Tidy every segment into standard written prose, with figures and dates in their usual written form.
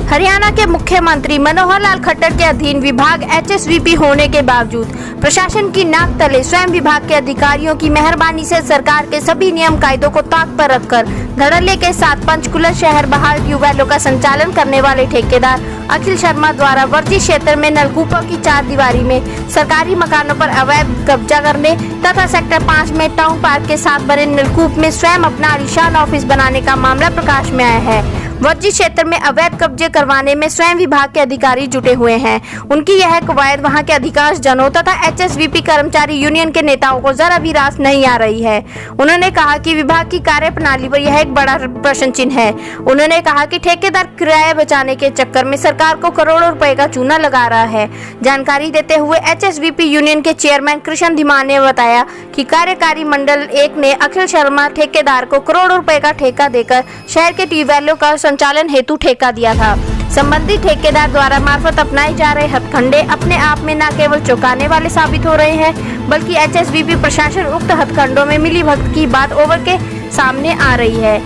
हरियाणा के मुख्यमंत्री मनोहर लाल खट्टर के अधीन विभाग HSVP होने के बावजूद प्रशासन की नाक तले स्वयं विभाग के अधिकारियों की मेहरबानी से सरकार के सभी नियम कायदों को ताक पर रखकर धड़ल्ले के साथ पंचकुला शहर बहाल ट्यूबवेलों का संचालन करने वाले ठेकेदार अखिल शर्मा द्वारा वर्जी क्षेत्र में नलकूपों की चारदीवारी में सरकारी मकानों पर अवैध कब्जा करने तथा सेक्टर 5 में टाउन पार्क के साथ बने नलकूप में स्वयं अपना आलीशान ऑफिस बनाने का मामला प्रकाश में आया है। वर्जी क्षेत्र में अवैध कब्जे करवाने में स्वयं विभाग के अधिकारी जुटे हुए हैं। उनकी यह कवायद वहां के अधिकांश जनों तथा HSVP कर्मचारी यूनियन के नेताओं को जरा भी रास नहीं आ रही है। उन्होंने कहा कि विभाग की कार्य प्रणाली पर यह एक बड़ा प्रश्न चिन्ह है। उन्होंने कहा कि ठेकेदार किराया बचाने के चक्कर में सरकार को करोड़ों रुपए का चूना लगा रहा है। जानकारी देते हुए HSVP यूनियन के चेयरमैन कृष्ण धीमान ने बताया कि कार्यकारी मंडल 1 ने अखिल शर्मा ठेकेदार को करोड़ों रुपए का ठेका देकर शहर के ट्यूबवेलों का संचालन हेतु ठेका दिया था। संबंधित ठेकेदार द्वारा मार्फत अपनाए जा रहे हथकंडे अपने आप में न केवल चौंकाने वाले साबित हो रहे हैं, बल्कि HSVP प्रशासन उक्त हथकंडों में मिलीभगत की बात ओवर के सामने आ रही है।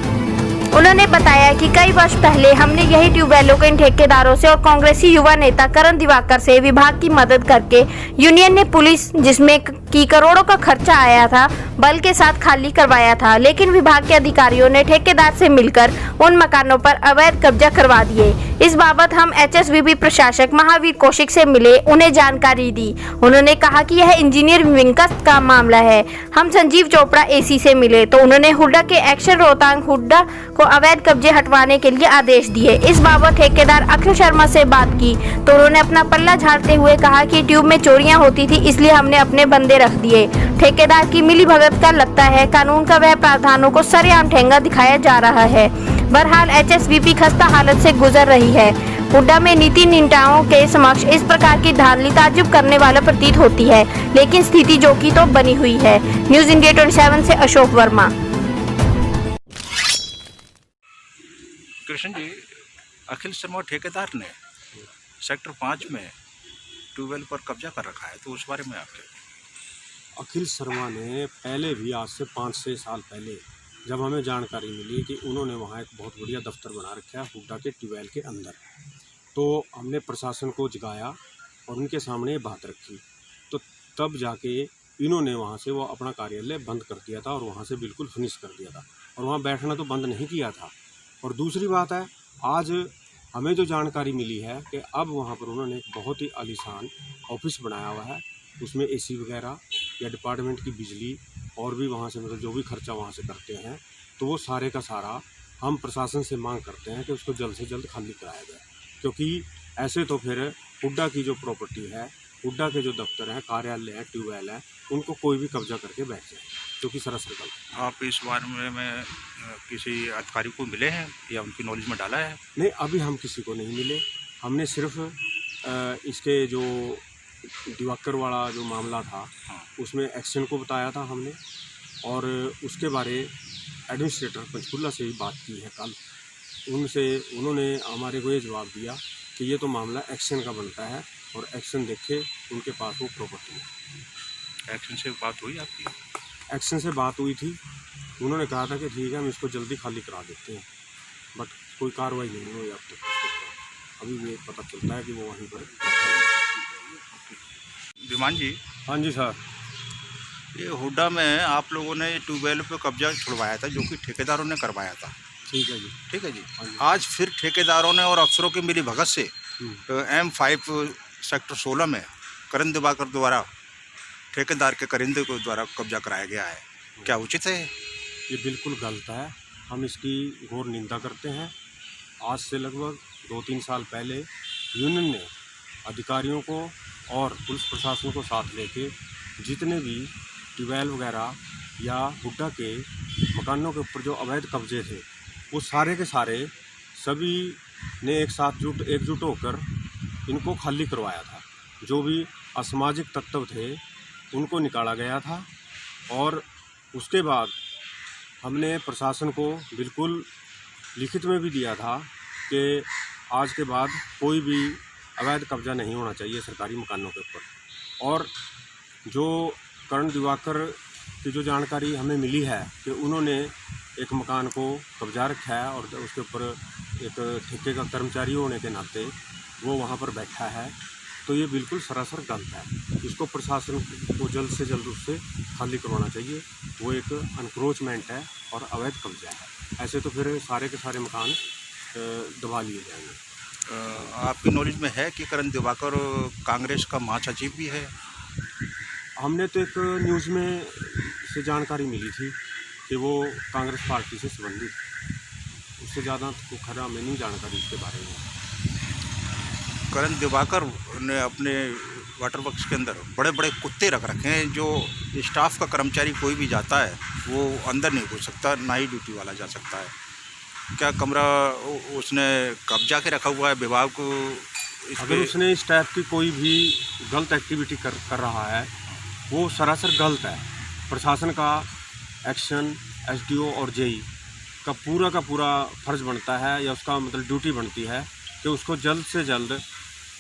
उन्होंने बताया कि कई वर्ष पहले हमने यही ट्यूबवेलों के इन ठेकेदारों से और कांग्रेसी युवा नेता करण दिवाकर से विभाग की मदद करके यूनियन ने पुलिस जिसमें की करोड़ों का खर्चा आया था बल के साथ खाली करवाया था, लेकिन विभाग के अधिकारियों ने ठेकेदार से मिलकर उन मकानों पर अवैध कब्जा करवा दिए। इस बाबत हम HSVP प्रशासक महावीर कौशिक से मिले, उन्हें जानकारी दी। उन्होंने कहा कि यह इंजीनियर विंग का मामला है। हम संजीव चोपड़ा AC से मिले तो उन्होंने हुड्डा के एक्शन रोहतांग हुड्डा को अवैध कब्जे हटवाने के लिए आदेश दिए। इस बाबत ठेकेदार अखिल शर्मा से बात की तो उन्होंने अपना पल्ला झाड़ते हुए कहा कि ट्यूब में चोरियां होती थी, इसलिए हमने अपने बंदे रख दिए। ठेकेदार की मिलीभगत का लगता है कानून का वह प्रावधानों को सरेआम ठेंगा दिखाया जा रहा है। बहरहाल HSVP खस्ता हालत से गुजर रही है। हुड्डा में नीति निंदाओं के समक्ष इस प्रकार की धांधली ताज्जुब करने वाला प्रतीत होती है, लेकिन स्थिति जो की तो बनी हुई है। न्यूज इंडिया 27 से अशोक वर्मा। कृष्ण जी, अखिल शर्मा ठेकेदार ने सेक्टर 5 में ट्यूबवेल पर कब्जा कर रखा है, तो उस बारे में आपके? अखिल शर्मा ने पहले भी आज से 5-6 साल पहले जब हमें जानकारी मिली कि उन्होंने वहाँ एक बहुत बढ़िया दफ्तर बना रखा है हुड्डा के ट्यूबवेल के अंदर, तो हमने प्रशासन को जगाया और उनके सामने बात रखी। तो तब जाके इन्होंने वहाँ से वो अपना कार्यालय बंद कर दिया था और वहाँ से बिल्कुल फिनिश कर दिया था, और वहाँ बैठना तो बंद नहीं किया था। और दूसरी बात है, आज हमें जो जानकारी मिली है कि अब वहाँ पर उन्होंने एक बहुत ही आलीशान ऑफिस बनाया हुआ है, उसमें AC वगैरह या डिपार्टमेंट की बिजली और भी वहाँ से मतलब जो भी खर्चा वहाँ से करते हैं, तो वो सारे का सारा हम प्रशासन से मांग करते हैं कि उसको जल्द से जल्द खाली कराया जाए, क्योंकि ऐसे तो फिर हुड्डा की जो प्रॉपर्टी है, हुड्डा के जो दफ्तर हैं, कार्यालय है, ट्यूबवेल है, उनको कोई भी कब्जा करके बैठ जाए, क्योंकि सरासर गलत। आप इस बारे में किसी अधिकारी को मिले हैं या उनकी नॉलेज में डाला है? नहीं, अभी हम किसी को नहीं मिले। हमने सिर्फ इसके जो दिवाकर वाला जो मामला था उसमें एक्शन को बताया था हमने, और उसके बारे एडमिनिस्ट्रेटर पंचकुला से भी बात की है कल। उन्होंने हमारे को ये जवाब दिया कि ये तो मामला एक्शन का बनता है और एक्शन देखे उनके पास वो प्रॉपर्टी है। एक्शन से बात हुई आपकी? एक्शन से बात हुई थी, उन्होंने कहा था कि ठीक है हम इसको जल्दी खाली करा देते हैं, बट कोई कार्रवाई नहीं हुई अब तक। अभी ये पता चलता है कि वो वहीं पर। विमान जी। हाँ जी सर। ये हुड्डा में आप लोगों ने ट्यूबवेल पे कब्जा छुड़वाया था, जो कि ठेकेदारों ने करवाया था। ठीक है जी। ठीक है जी। हाँ जी। आज फिर ठेकेदारों ने और अफसरों की मिलीभगत से M5 सेक्टर 16 में करण दिवाकर द्वारा ठेकेदार के करिंदे को द्वारा कब्जा कराया गया है, क्या उचित है? ये बिल्कुल गलत है, हम इसकी घोर निंदा करते हैं। आज से लगभग 2-3 साल पहले यूनियन ने अधिकारियों को और पुलिस प्रशासन को साथ लेके जितने भी ट्यूबवेल वगैरह या हुड्डा के मकानों के ऊपर जो अवैध कब्जे थे, वो सारे के सारे सभी ने एकजुट होकर इनको खाली करवाया था। जो भी असामाजिक तत्व थे उनको निकाला गया था, और उसके बाद हमने प्रशासन को बिल्कुल लिखित में भी दिया था कि आज के बाद कोई भी अवैध कब्जा नहीं होना चाहिए सरकारी मकानों के ऊपर। और जो करण दिवाकर की जो जानकारी हमें मिली है कि उन्होंने एक मकान को कब्जा रखा है और उसके ऊपर एक ठेके का कर्मचारी होने के नाते वो वहाँ पर बैठा है, तो ये बिल्कुल सरासर गलत है। इसको प्रशासन को जल्द से जल्द उससे खाली करवाना चाहिए। वो एक अनक्रोचमेंट है और अवैध कब्जा है। ऐसे तो फिर सारे के सारे मकान दबा लिए जाएंगे। आपकी नॉलेज में है कि करण दिवाकर कांग्रेस का महासचिव भी है? हमने तो एक न्यूज़ में से जानकारी मिली थी कि वो कांग्रेस पार्टी से संबंधित, उससे ज़्यादा तो खैर हमें नहीं जानकारी इसके बारे में। करण दिवाकर ने अपने वाटर वर्क्स के अंदर बड़े बड़े कुत्ते रख रखे हैं, जो स्टाफ का कर्मचारी कोई भी जाता है वो अंदर नहीं घुस सकता, ना ही ड्यूटी वाला जा सकता है। क्या कमरा उसने कब्जा के रखा हुआ है? विभाग को अगर उसने इस टाइप की कोई भी गलत एक्टिविटी कर रहा है, वो सरासर गलत है। प्रशासन का एक्शन एसडीओ और जेई का पूरा फर्ज बनता है, या उसका मतलब ड्यूटी बनती है कि उसको जल्द से जल्द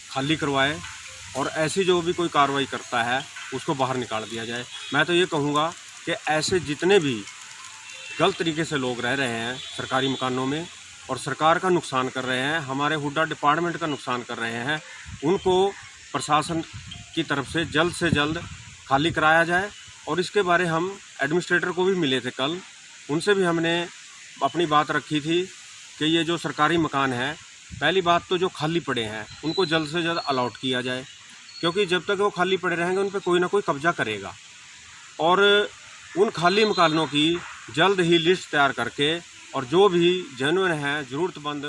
खाली करवाए, और ऐसी जो भी कोई कार्रवाई करता है उसको बाहर निकाल दिया जाए। मैं तो ये कहूँगा कि ऐसे जितने भी गलत तरीके से लोग रह रहे हैं सरकारी मकानों में और सरकार का नुकसान कर रहे हैं, हमारे हुड्डा डिपार्टमेंट का नुकसान कर रहे हैं, उनको प्रशासन की तरफ से जल्द खाली कराया जाए। और इसके बारे हम एडमिनिस्ट्रेटर को भी मिले थे कल, उनसे भी हमने अपनी बात रखी थी कि ये जो सरकारी मकान है, पहली बात तो जो खाली पड़े हैं उनको जल्द से जल्द अलॉट किया जाए, क्योंकि जब तक वो खाली पड़े रहेंगे उन पर कोई ना कोई कब्जा करेगा। और उन खाली मकानों की जल्द ही लिस्ट तैयार करके, और जो भी जेन्युइन हैं ज़रूरतमंद